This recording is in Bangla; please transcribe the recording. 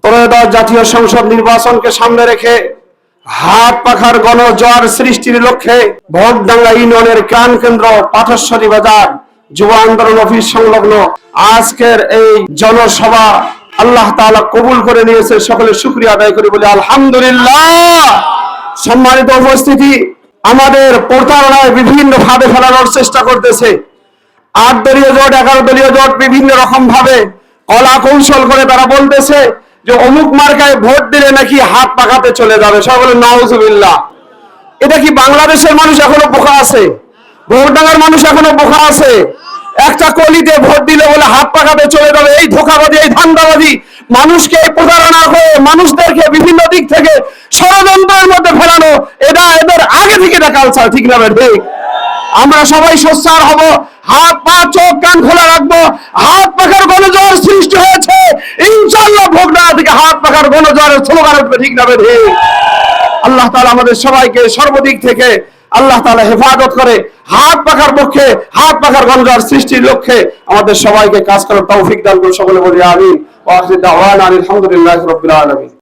ত্রয়োদশ জাতীয় সংসদ নির্বাচনকে সামনে রেখে হাত পাখার গণজোয়ার সৃষ্টির লক্ষ্যে ভোটডাঙ্গা ইউনিয়নের প্রাণ কেন্দ্র পাথরছড়ি বাজার যুব আন্দোলন অফিস সংলগ্ন আজকের এই জনসভা আল্লাহ তাআলা কবুল করে নিয়েছে। সকলে শুকরিয়া আদায় করি, বলি আলহামদুলিল্লাহ। সম্মানিত উপস্থিতি, আমাদের প্রতারণায় বিভিন্ন ভাবে ফেলানোর চেষ্টা করতেছে। 8 দলীয় জোট 11 দলীয় জোট বিভিন্ন রকম ভাবে কলা কৌশল করে তারা বলতেছে যে অমুক মার্কায় ভোট দিলে নাকি হাত পাকাতে চলে যাবে। সকলে নাউজুবিল্লাহ। এটা কি বাংলাদেশের মানুষ এখনো বোকা আছে? ভোটডাঙ্গার মানুষ এখনো বোকা আছে? একটা কলিতে ভোট দিলে বলে হাত পাকাতে চলে যাবে, এই ধোঁকাবাজি, এই ধান্দাবাজি, মানুষকে প্রতারণা করে মানুষদেরকে বিভিন্ন দিক থেকে ষড়যন্ত্রের মধ্যে ফেলানো, এটা এদের আগে থেকে এটা কালচার, ঠিক না? ঠিক। আমরা সবাই সোচ্চার হব, হাত পা চোখ কান খোলা রাখবো। হাত পাখার গণজোয়ার সৃষ্টি হয়েছে, ইনশাআল্লাহ ভোটডাঙ্গা থেকে হাত পাখার গণজোয়ারের স্লোগান উঠবে, ঠিক না? ঠিক। আল্লাহ তাআলা আমাদের সবাইকে সর্বদিক থেকে আল্লাহ তাআলা হেফাজত করে হাত পাখার পক্ষে, হাত পাখার গণজোয়ার সৃষ্টির লক্ষ্যে আমাদের সবাইকে কাজ করার তৌফিক দান করুন। সকলে বলি আমিন। ওয়া আখিরু দাওয়ানা আলহামদুলিল্লাহি রাব্বিল আলামিন।